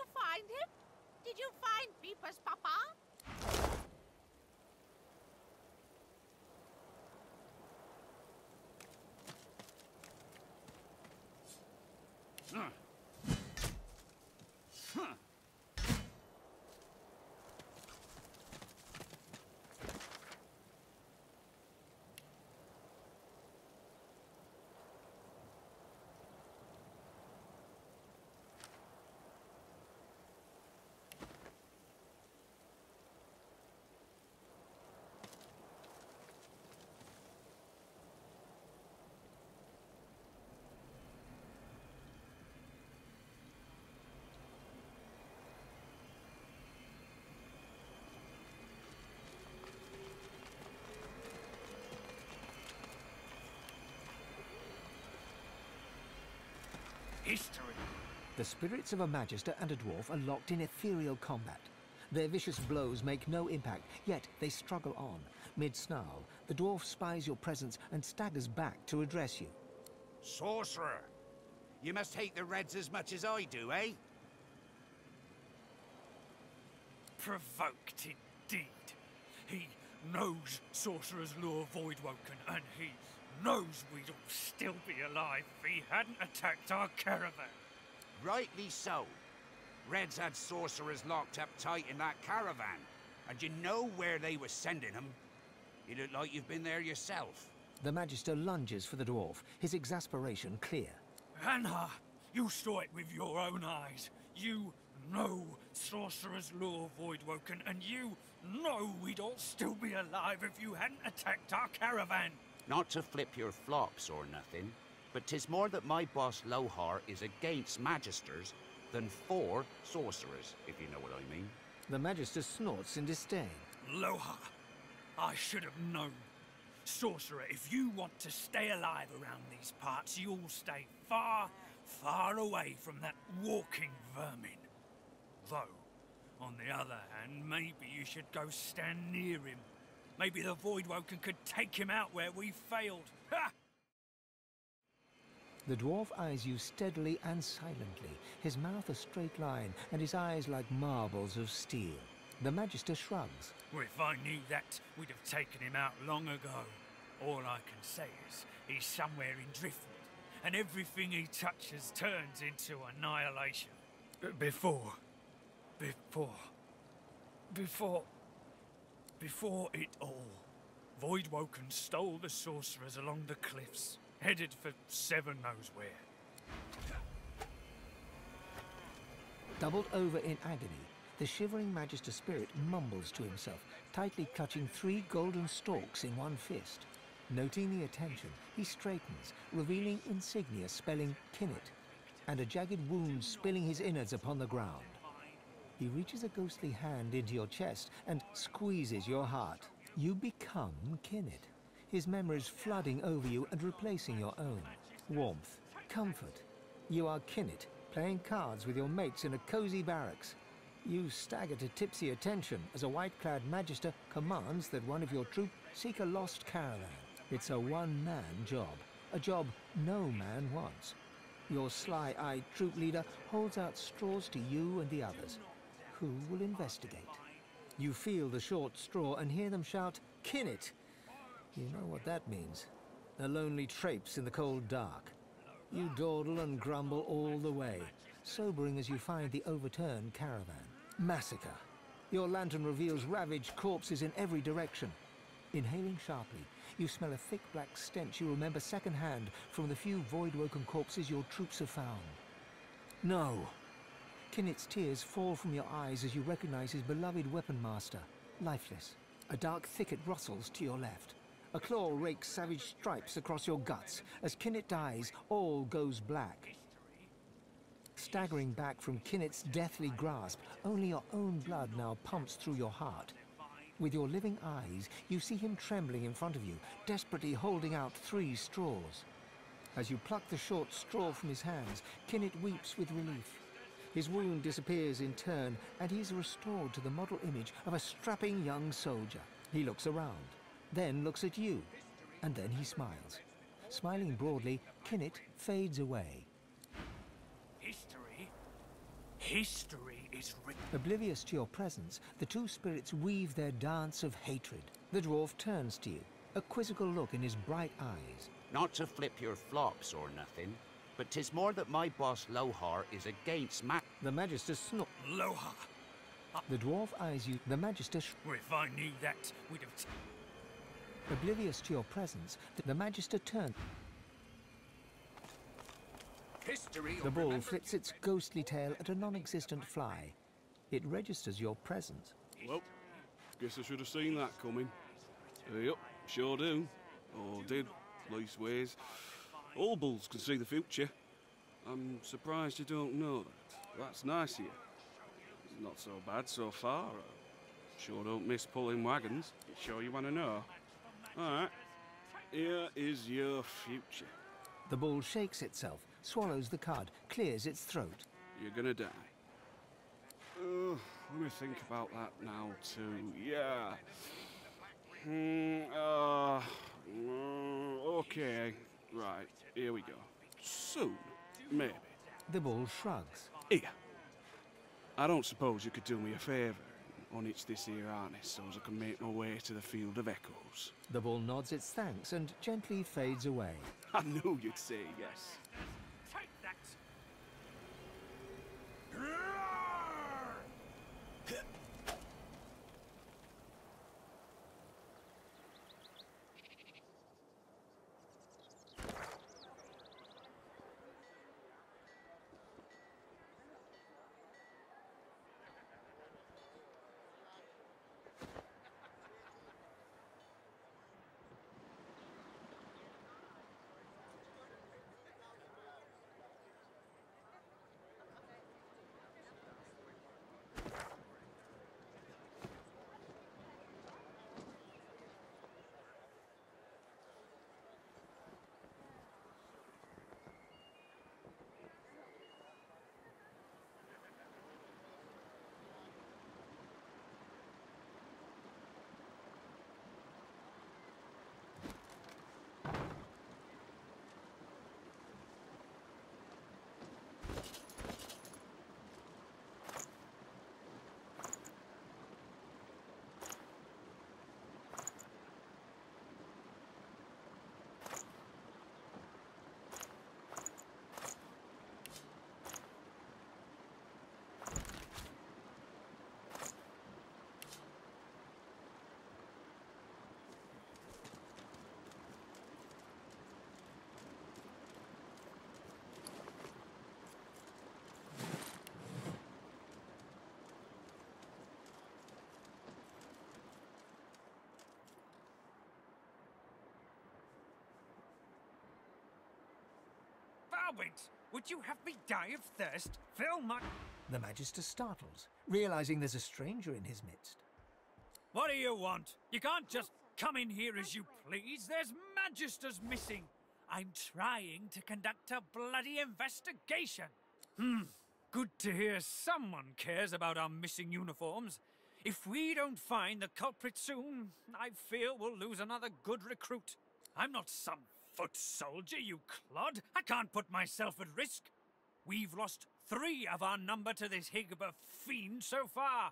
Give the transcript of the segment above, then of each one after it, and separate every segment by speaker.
Speaker 1: you find him? Did you find Beeper's papa?
Speaker 2: History.
Speaker 3: The spirits of a Magister and a dwarf are locked in ethereal combat. Their vicious blows make no impact, yet they struggle on. Mid-snarl, the dwarf spies your presence and staggers back to address you.
Speaker 4: Sorcerer! You must hate the Reds as much as I do, eh?
Speaker 2: Provoked indeed. He knows Sorcerer's lure Voidwoken, and he knows we'd all still be alive if he hadn't attacked our caravan.
Speaker 4: Rightly so. Reds had sorcerers locked up tight in that caravan, and you know where they were sending them. You look like you've been there yourself.
Speaker 3: The Magister lunges for the dwarf, his exasperation clear.
Speaker 2: Anna, you saw it with your own eyes. You know Sorcerer's lure Voidwoken, and you know we'd all still be alive if you hadn't attacked our caravan.
Speaker 4: Not to flip your flops or nothing, but 'tis more that my boss Lohar is against Magisters than for sorcerers, if you know what I mean.
Speaker 3: The Magister snorts in disdain.
Speaker 2: Lohar, I should have known. Sorcerer, if you want to stay alive around these parts, you'll stay far, far away from that walking vermin. Though, on the other hand, maybe you should go stand near him. Maybe the Voidwoken could take him out where we failed. Ha!
Speaker 3: The dwarf eyes you steadily and silently, his mouth a straight line and his eyes like marbles of steel. The Magister shrugs.
Speaker 2: Well, if I knew that, we'd have taken him out long ago. All I can say is he's somewhere in Driftwood, and everything he touches turns into annihilation. Before it all, Voidwoken stole the sorcerers along the cliffs, headed for Seven knows where.
Speaker 3: Doubled over in agony, the shivering Magister spirit mumbles to himself, tightly clutching 3 golden stalks in one fist. Noting the attention, he straightens, revealing insignia spelling Kinnet, and a jagged wound spilling his innards upon the ground. He reaches a ghostly hand into your chest and squeezes your heart. You become Kinnet, his memories flooding over you and replacing your own. Warmth, comfort. You are Kinnet, playing cards with your mates in a cozy barracks. You stagger to tipsy attention as a white-clad Magister commands that one of your troop seek a lost caravan. It's a one-man job, a job no man wants. Your sly-eyed troop leader holds out straws to you and the others. Who will investigate? You feel the short straw and hear them shout, "Kinnet!" You know what that means. A lonely traipse in the cold dark. You dawdle and grumble all the way, sobering as you find the overturned caravan. Massacre. Your lantern reveals ravaged corpses in every direction. Inhaling sharply, you smell a thick black stench you remember secondhand from the few Voidwoken corpses your troops have found. No! Kinnet's tears fall from your eyes as you recognize his beloved weapon master, lifeless. A dark thicket rustles to your left. A claw rakes savage stripes across your guts. As Kinnet dies, all goes black. Staggering back from Kinnet's deathly grasp, only your own blood now pumps through your heart. With your living eyes, you see him trembling in front of you, desperately holding out 3 straws. As you pluck the short straw from his hands, Kinnet weeps with relief. His wound disappears in turn, and he's restored to the model image of a strapping young soldier. He looks around, then looks at you, and then he smiles. Smiling broadly, Kinnet fades away.
Speaker 2: History? History is written.
Speaker 3: Oblivious to your presence, the two spirits weave their dance of hatred. The dwarf turns to you, a quizzical look in his bright eyes.
Speaker 4: Not to flip your flops or nothing, but 'tis more that my boss Lohar is against
Speaker 3: The Magister snort.
Speaker 2: Aloha.
Speaker 3: The dwarf eyes you. The Magister
Speaker 2: Well, if I knew that, we'd have...
Speaker 3: Oblivious to your presence, the Magister turns.
Speaker 4: history.
Speaker 3: The bull flips its ghostly tail at a non-existent fly. It registers your presence.
Speaker 5: Well, guess I should have seen that coming. Yep, sure do. Or did, leastways. All bulls can see the future. I'm surprised you don't know that. That's nice of you. It's not so bad so far. Sure don't miss pulling wagons. Sure you want to know? All right. Here is your future.
Speaker 3: The bull shakes itself, swallows the card, clears its throat.
Speaker 5: You're gonna die. Let me think about that now, too. Yeah. Okay. Right, here we go. Soon, maybe.
Speaker 3: The bull shrugs.
Speaker 5: Here. I don't suppose you could do me a favour and unhitch this here harness so as I can make my way to the Field of Echoes.
Speaker 3: The bull nods its thanks and gently fades away.
Speaker 5: I knew you'd say yes.
Speaker 2: Take that! Barwind, would you have me die of thirst? Fill my...
Speaker 3: The Magister startles, realizing there's a stranger in his midst.
Speaker 2: What do you want? You can't just come in here as you please. There's Magisters missing. I'm trying to conduct a bloody investigation. Good to hear someone cares about our missing uniforms. If we don't find the culprit soon, I fear we'll lose another good recruit. I'm not some foot soldier, you clod. I can't put myself at risk. We've lost 3 of our number to this Higba fiend so far.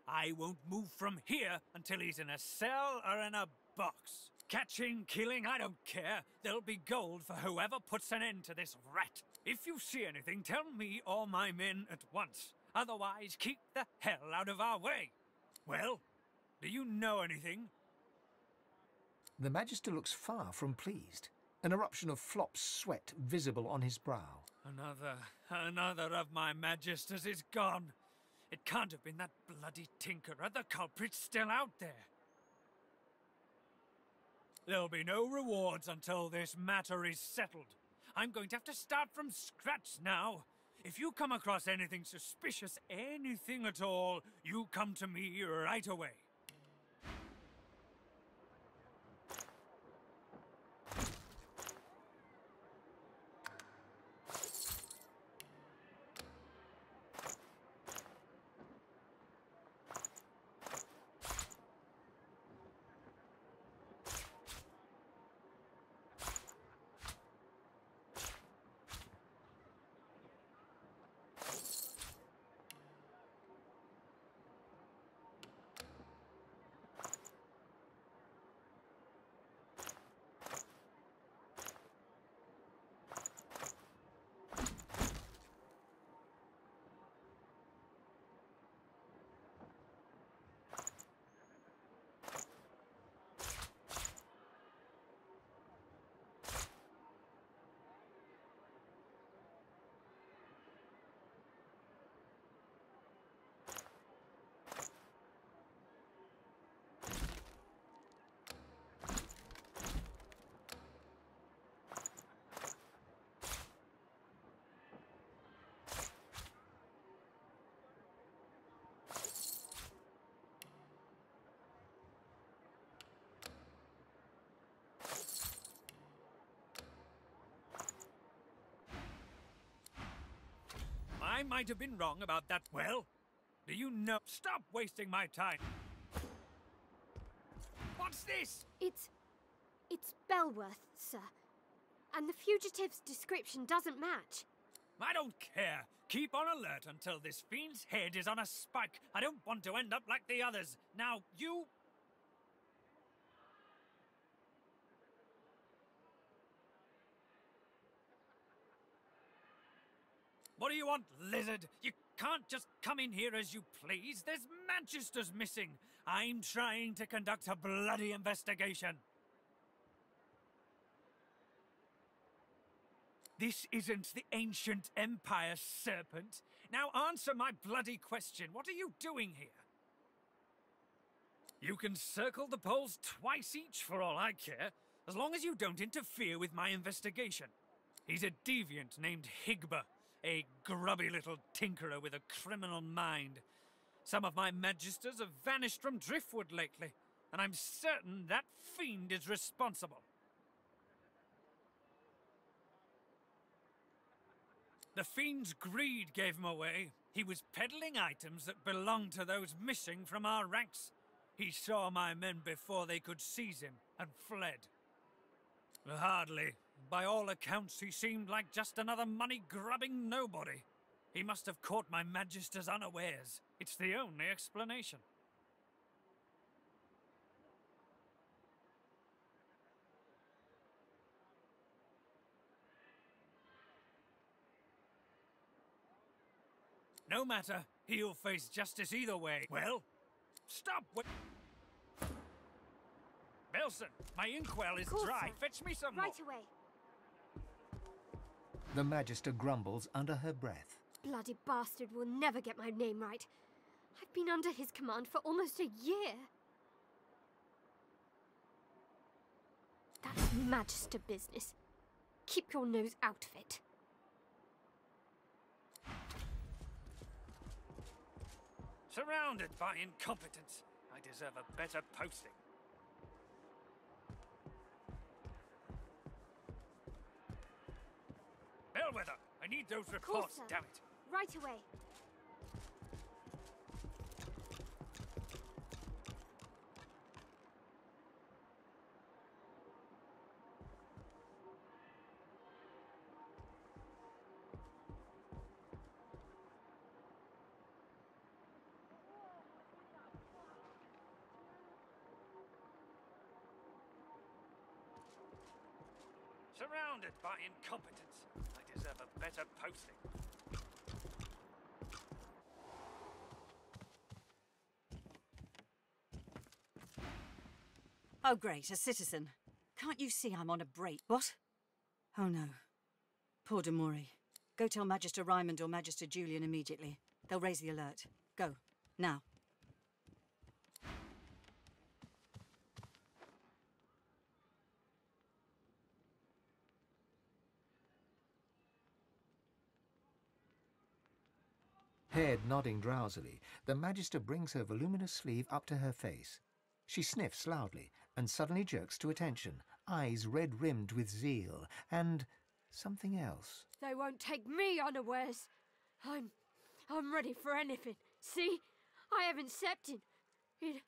Speaker 2: I won't move from here until he's in a cell or in a box. Catching, killing, I don't care. There'll be gold for whoever puts an end to this rat. If you see anything, tell me or my men at once. Otherwise, keep the hell out of our way. Well, do you know anything?
Speaker 3: The Magister looks far from pleased, an eruption of Flop's sweat visible on his brow.
Speaker 2: Another of my Magisters is gone. It can't have been that bloody tinkerer. The culprit's still out there. There'll be no rewards until this matter is settled. I'm going to have to start from scratch now. If you come across anything suspicious, anything at all, you come to me right away. might have been wrong about that. Well, do you know? Stop wasting my time. What's this?
Speaker 6: It's Belworth, sir. And the fugitive's description doesn't match.
Speaker 2: I don't care. Keep on alert until this fiend's head is on a spike. I don't want to end up like the others. Now, you... What do you want, lizard? You can't just come in here as you please. There's Manchesters missing. I'm trying to conduct a bloody investigation. This isn't the ancient Empire, serpent. Now answer my bloody question. What are you doing here? You can circle the poles twice each for all I care, as long as you don't interfere with my investigation. He's a deviant named Higba, a grubby little tinkerer with a criminal mind. Some of my magisters have vanished from Driftwood lately, and I'm certain that fiend is responsible. The fiend's greed gave him away. He was peddling items that belonged to those missing from our ranks. He saw my men before they could seize him and fled. Hardly. By all accounts, he seemed like just another money-grubbing nobody. He must have caught my magisters unawares. It's the only explanation. No matter, he'll face justice either way. Well, stop! Belson, my inkwell is dry. Fetch me some more.
Speaker 6: Right away.
Speaker 3: The Magister grumbles under her breath.
Speaker 6: Bloody bastard will never get my name right. I've been under his command for almost a year. That's Magister business. Keep your nose out of it.
Speaker 2: Surrounded by incompetence. I deserve a better posting. Bellwether, I need those reports, damn it.
Speaker 6: Right away.
Speaker 2: Surrounded by incompetence. I deserve a better posting.
Speaker 7: Oh, great, a citizen. Can't you see I'm on a break? What? Oh, no. Poor de Moray. Go tell Magister Raymond or Magister Julian immediately. They'll raise the alert. Go. Now.
Speaker 3: Head nodding drowsily, the Magister brings her voluminous sleeve up to her face. She sniffs loudly and suddenly jerks to attention, eyes red-rimmed with zeal, and something else.
Speaker 6: They won't take me unawares. I'm ready for anything. See? I haven't stepped in.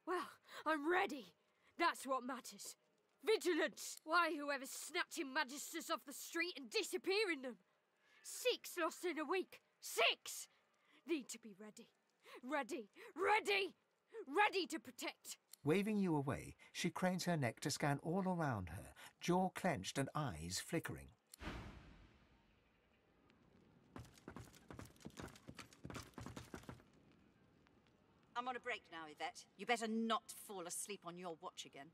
Speaker 6: Well, I'm ready. That's what matters. Vigilance! Why, whoever's snatching magisters off the street and disappearing them? 6 lost in a week. 6! Need to be ready. Ready! Ready! Ready to protect!
Speaker 3: Waving you away, she cranes her neck to scan all around her, jaw clenched and eyes flickering.
Speaker 7: I'm on a break now, Yvette. You better not fall asleep on your watch again.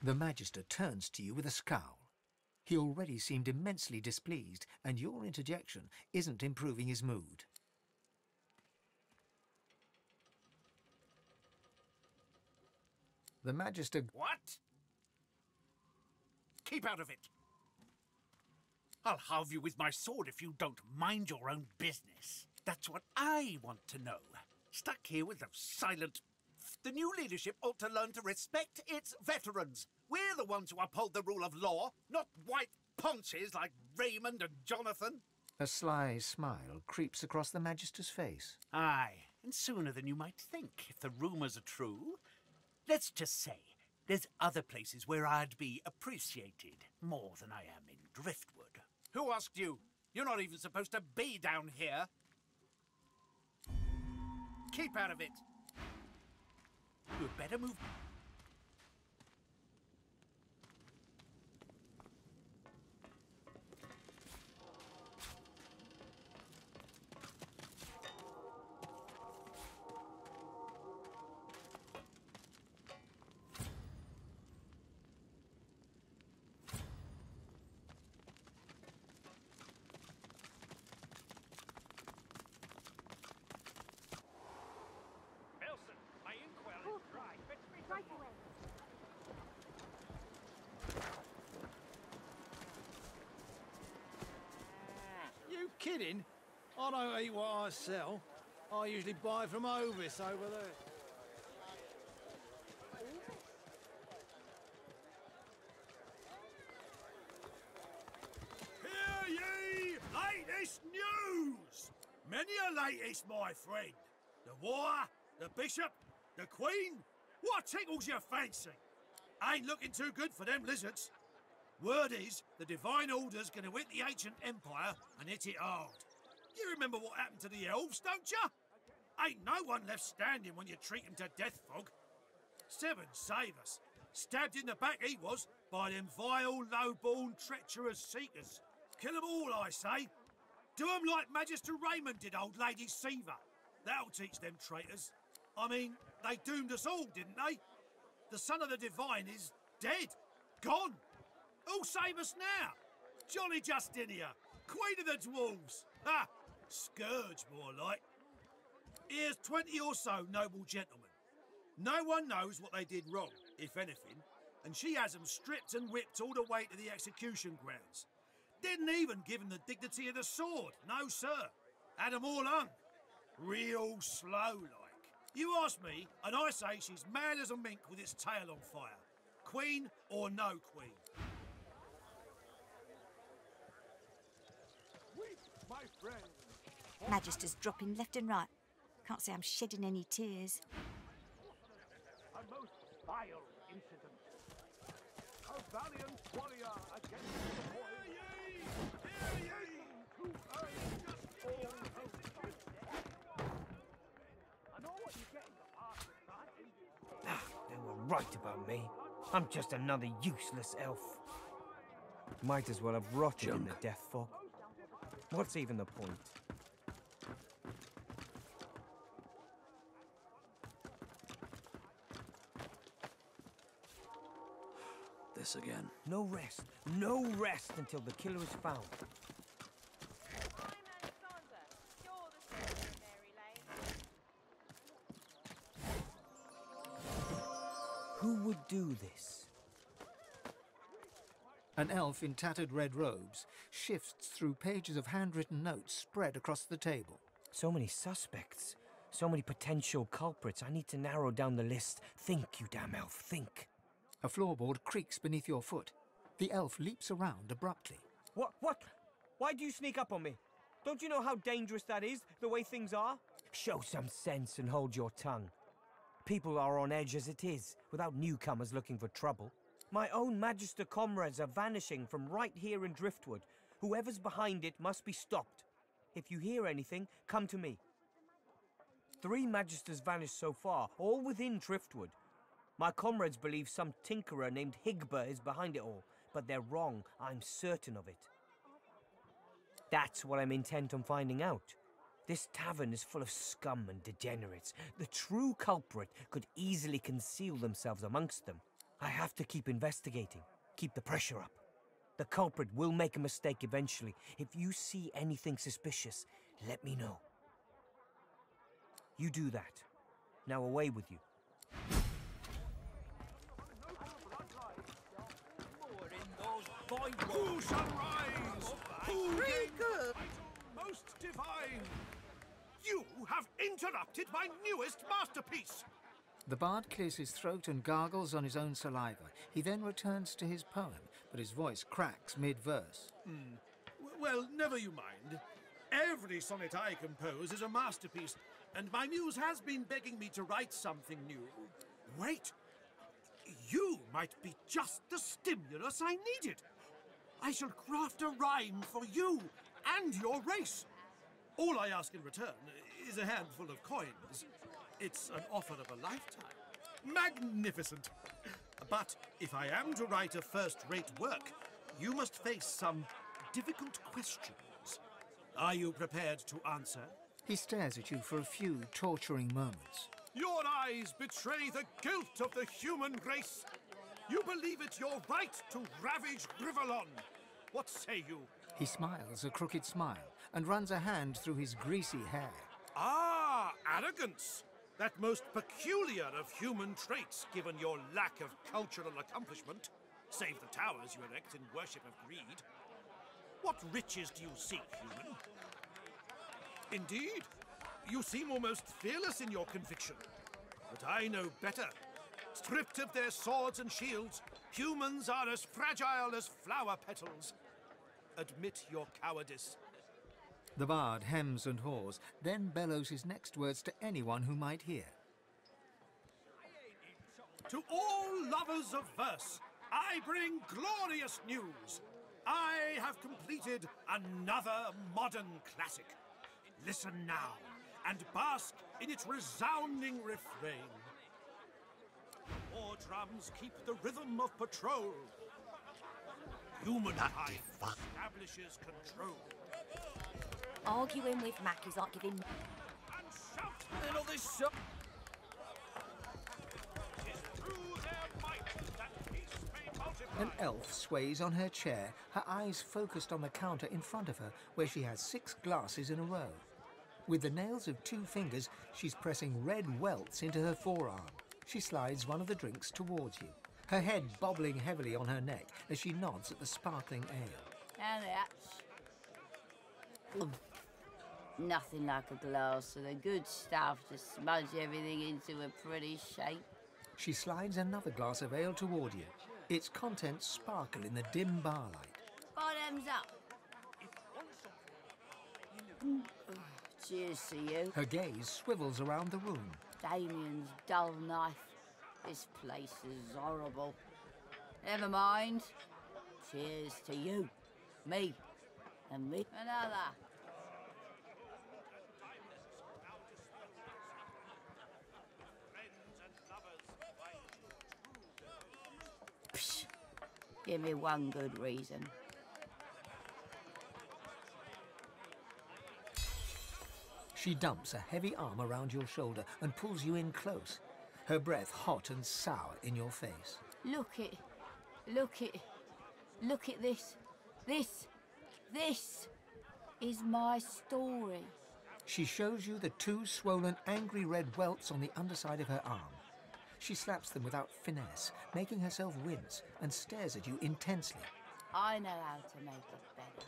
Speaker 3: The Magister turns to you with a scowl. He already seemed immensely displeased, and your interjection isn't improving his mood. The Magister...
Speaker 8: What? Keep out of it. I'll halve you with my sword if you don't mind your own business. That's what I want to know. Stuck here with those silent... The new leadership ought to learn to respect its veterans. We're the ones who uphold the rule of law, not white ponches like Raymond and Jonathan.
Speaker 3: A sly smile creeps across the Magister's face.
Speaker 8: Aye, and sooner than you might think, if the rumours are true. Let's just say, there's other places where I'd be appreciated more than I am in Driftwood. Who asked you? You're not even supposed to be down here. Keep out of it. You'd better move...
Speaker 9: You kidding? I don't eat what I sell. I usually buy from Ovis over there.
Speaker 2: Hear ye! Latest news! Many a latest, my friend. The war, the bishop, the queen. What tickles your fancy? Ain't looking too good for them lizards. Word is, the Divine Order's gonna hit the ancient empire and hit it hard. You remember what happened to the elves, don't ya? Ain't no one left standing when you treat him to death fog. Seven save us. Stabbed in the back he was by them vile, low-born, treacherous seekers. Kill 'em all, I say. Do 'em like Magister Raymond did old Lady Seaver. That'll teach them traitors. I mean, they doomed us all, didn't they? The son of the Divine is dead. Gone. Who'll save us now? Jolly Justinia, Queen of the Dwarves. Ha! Scourge, more like. Here's 20 or so noble gentlemen. No one knows what they did wrong, if anything, and she has them stripped and whipped all the way to the execution grounds. Didn't even give them the dignity of the sword, no sir. Had them all hung. Real slow like. You ask me, and I say she's mad as a mink with its tail on fire. Queen or no queen.
Speaker 8: My friend.
Speaker 10: Magister's dropping left and right. Can't say I'm shedding any tears.
Speaker 8: A most vile incident. A valiant warrior against the boy. Hear ye! Too early, just all hope. I know what you're getting the part of that.
Speaker 11: They were right about me. I'm just another useless elf. Might as well have rotted in the death fog. What's even the point?
Speaker 9: This again.
Speaker 11: No rest until the killer is found. Who would do this?
Speaker 3: An elf in tattered red robes shifts through pages of handwritten notes spread across the table.
Speaker 11: So many suspects. So many potential culprits. I need to narrow down the list. Think, you damn elf, think.
Speaker 3: A floorboard creaks beneath your foot. The elf leaps around abruptly.
Speaker 11: What? Why do you sneak up on me? Don't you know how dangerous that is, the way things are? Show some sense and hold your tongue. People are on edge as it is, without newcomers looking for trouble. My own Magister comrades are vanishing from right here in Driftwood. Whoever's behind it must be stopped. If you hear anything, come to me. 3 Magisters vanished so far, all within Driftwood. My comrades believe some tinkerer named Higber is behind it all, but they're wrong. I'm certain of it. That's what I'm intent on finding out. This tavern is full of scum and degenerates. The true culprit could easily conceal themselves amongst them. I have to keep investigating, keep the pressure up. The culprit will make a mistake eventually. If you see anything suspicious, let me know. You do that. Now away with you.
Speaker 8: Who shall rise? Who gain most divine? You have interrupted my newest masterpiece!
Speaker 3: The bard clears his throat and gargles on his own saliva. He then returns to his poem, but his voice cracks mid-verse.
Speaker 8: Well, never you mind. Every sonnet I compose is a masterpiece, and my muse has been begging me to write something new. Wait! You might be just the stimulus I needed. I shall craft a rhyme for you and your race. All I ask in return is a handful of coins. It's an offer of a lifetime. Magnificent! But if I am to write a first-rate work, you must face some difficult questions. Are you prepared to answer?
Speaker 3: He stares at you for a few torturing moments.
Speaker 8: Your eyes betray the guilt of the human race. You believe it your right to ravage Rivalon. What say you?
Speaker 3: He smiles a crooked smile and runs a hand through his greasy hair.
Speaker 8: Ah, arrogance! That most peculiar of human traits, given your lack of cultural accomplishment. Save the towers you erect in worship of greed. What riches do you seek, human? Indeed, you seem almost fearless in your conviction. But I know better. Stripped of their swords and shields, humans are as fragile as flower petals. Admit your cowardice.
Speaker 3: The bard hems and haws, then bellows his next words to anyone who might hear.
Speaker 8: To all lovers of verse, I bring glorious news. I have completed another modern classic. Listen now, and bask in its resounding refrain. War drums keep the rhythm of patrol. Humankind establishes control.
Speaker 10: Arguing with Mac is like giving...
Speaker 8: And shout
Speaker 11: And all this shop.
Speaker 8: through their might that peace may multiply.
Speaker 3: An elf sways on her chair, her eyes focused on the counter in front of her, where she has 6 glasses in a row. With the nails of 2 fingers, she's pressing red welts into her forearm. She slides one of the drinks towards you, her head bobbling heavily on her neck as she nods at the sparkling ale.
Speaker 12: And that's... Nothing like a glass of the good stuff to smudge everything into a pretty shape.
Speaker 3: She slides another glass of ale toward you. Its contents sparkle in the dim barlight.
Speaker 12: Bottoms up. Cheers to you.
Speaker 3: Her gaze swivels around the room.
Speaker 12: Damien's dull knife. This place is horrible. Never mind. Cheers to you. Me. And me. Another. Psh. Give me one good reason.
Speaker 3: She dumps a heavy arm around your shoulder and pulls you in close, her breath hot and sour in your face.
Speaker 12: Look at this. This is my story.
Speaker 3: She shows you the 2 swollen, angry red welts on the underside of her arm. She slaps them without finesse, making herself wince, and stares at you intensely.
Speaker 12: I know how to make it better.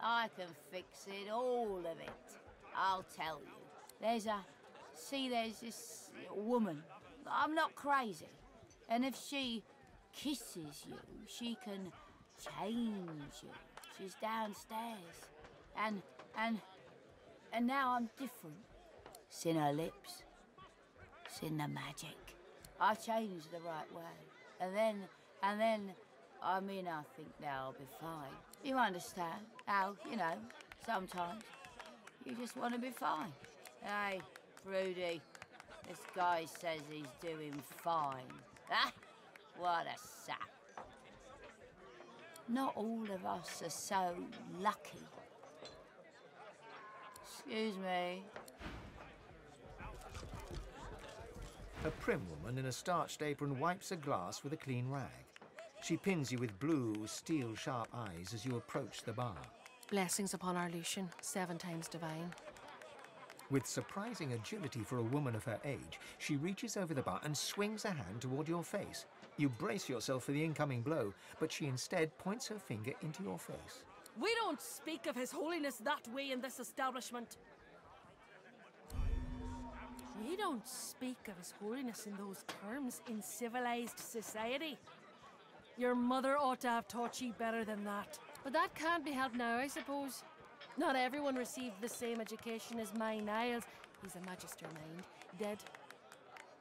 Speaker 12: I can fix it, all of it. I'll tell you. There's this woman. I'm not crazy. And if she kisses you, she can change you. She's downstairs. And now I'm different. It's in her lips. It's in the magic. I changed the right way. And then, I think now I'll be fine. You understand how, sometimes you just want to be fine. Hey, Rudy, this guy says he's doing fine. Ah, what a sap. Not all of us are so lucky. Excuse me.
Speaker 3: A prim woman in a starched apron wipes a glass with a clean rag. She pins you with blue, steel-sharp eyes as you approach the bar.
Speaker 13: Blessings upon our Lucian, 7 times divine.
Speaker 3: With surprising agility for a woman of her age, she reaches over the bar and swings a hand toward your face. You brace yourself for the incoming blow, but she instead points her finger into your face.
Speaker 13: We don't speak of His Holiness that way in this establishment. We don't speak of His Holiness in those terms in civilized society. Your mother ought to have taught you better than that.
Speaker 6: But that can't be helped now, I suppose. Not everyone received the same education as my Niles. He's a magister, mind. Dead.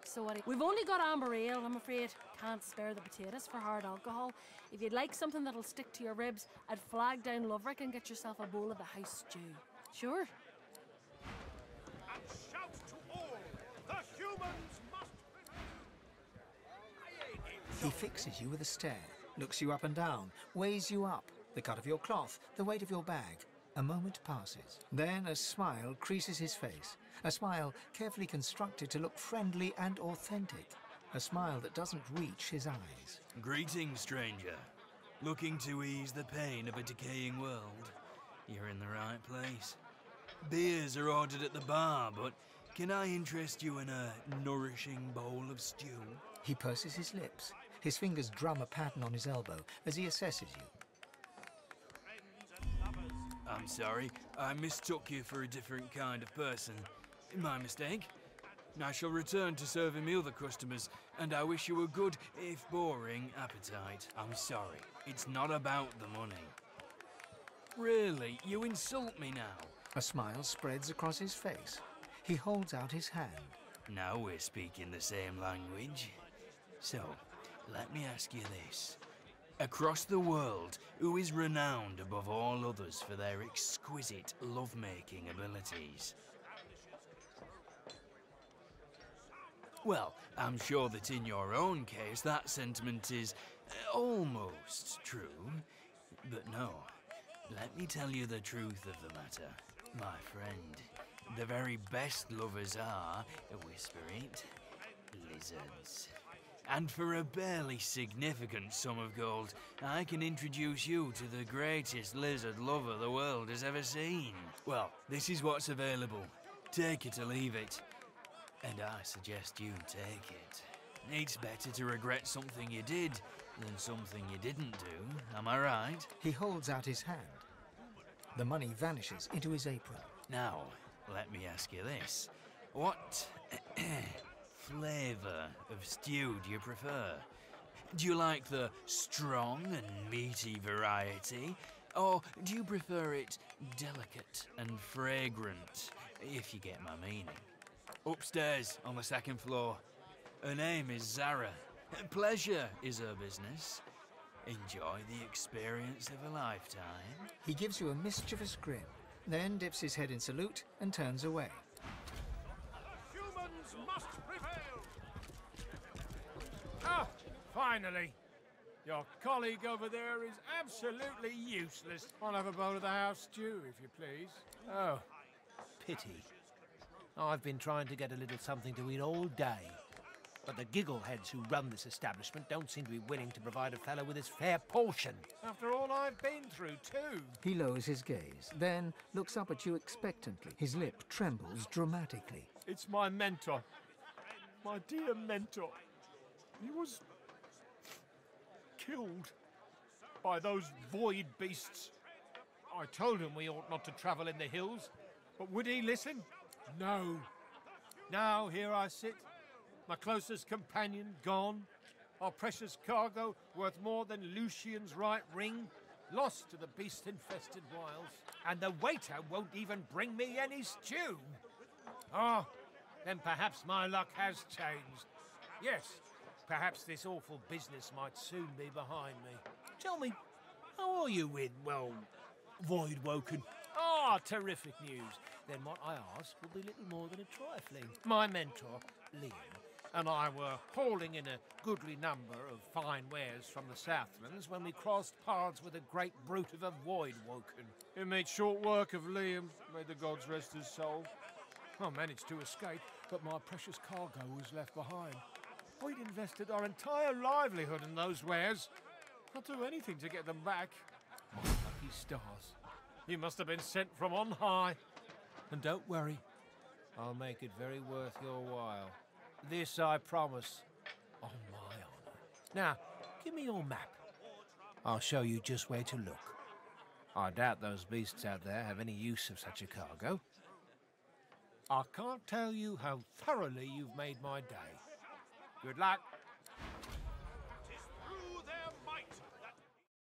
Speaker 6: So what? We've only got amber ale, I'm afraid. Can't spare the potatoes for hard alcohol. If you'd like something that'll stick to your ribs, I'd flag down Loverick and get yourself a bowl of the house stew. Sure.
Speaker 9: And shout to all, the humans must...
Speaker 3: He fixes you with a stare, looks you up and down, weighs you up, the cut of your cloth, the weight of your bag. A moment passes. Then a smile creases his face. A smile carefully constructed to look friendly and authentic. A smile that doesn't reach his eyes.
Speaker 14: Greetings, stranger. Looking to ease the pain of a decaying world? You're in the right place. Beers are ordered at the bar, but can I interest you in a nourishing bowl of stew?
Speaker 3: He purses his lips. His fingers drum a pattern on his elbow as he assesses you.
Speaker 14: I'm sorry, I mistook you for a different kind of person. My mistake. I shall return to serving the other customers, and I wish you a good, if boring, appetite. I'm sorry, it's not about the money. Really, you insult me now.
Speaker 3: A smile spreads across his face. He holds out his hand.
Speaker 14: Now we're speaking the same language. So, let me ask you this. Across the world, who is renowned above all others for their exquisite love-making abilities? Well, I'm sure that in your own case that sentiment is almost true. But no, let me tell you the truth of the matter, my friend. The very best lovers are, whisper it, lizards. And for a barely significant sum of gold, I can introduce you to the greatest lizard lover the world has ever seen. Well, this is what's available. Take it or leave it. And I suggest you take it. It's better to regret something you did than something you didn't do, am I right?
Speaker 3: He holds out his hand. The money vanishes into his apron.
Speaker 14: Now, let me ask you this. What flavor of stew do you prefer? Do you like the strong and meaty variety? Or do you prefer it delicate and fragrant, if you get my meaning? Upstairs, on the second floor. Her name is Zara. Pleasure is her business. Enjoy the experience of a lifetime.
Speaker 3: He gives you a mischievous grin, then dips his head in salute and turns away.
Speaker 9: Humans must prevail! Ah, finally! Your colleague over there is absolutely useless. I'll have a bowl of the house stew, if you please.
Speaker 11: Oh, pity. I've been trying to get a little something to eat all day. But the giggleheads who run this establishment don't seem to be willing to provide a fellow with his fair portion.
Speaker 9: After all I've been through, too.
Speaker 3: He lowers his gaze, then looks up at you expectantly. His lip trembles dramatically.
Speaker 9: It's my mentor. My dear mentor. He was killed by those void beasts. I told him we ought not to travel in the hills, but would he listen? No. Now here I sit, my closest companion gone, our precious cargo worth more than Lucian's right ring, lost to the beast-infested wilds, and the waiter won't even bring me any stew. Ah, then perhaps my luck has changed. Yes, perhaps this awful business might soon be behind me.
Speaker 11: Tell me, how are you with, well, Void Woken?
Speaker 9: Ah, terrific news. Then what I ask will be little more than a trifling. My mentor, Liam, and I were hauling in a goodly number of fine wares from the Southlands when we crossed paths with a great brute of a Void Woken. It made short work of Liam, may the gods rest his soul. I managed to escape, but my precious cargo was left behind. We'd invested our entire livelihood in those wares. I'll do anything to get them back. My lucky stars. You must have been sent from on high. And don't worry, I'll make it very worth your while. This I promise, on my honour. Now, give me your map. I'll show you just where to look. I doubt those beasts out there have any use of such a cargo. I can't tell you how thoroughly you've made my day. Good luck.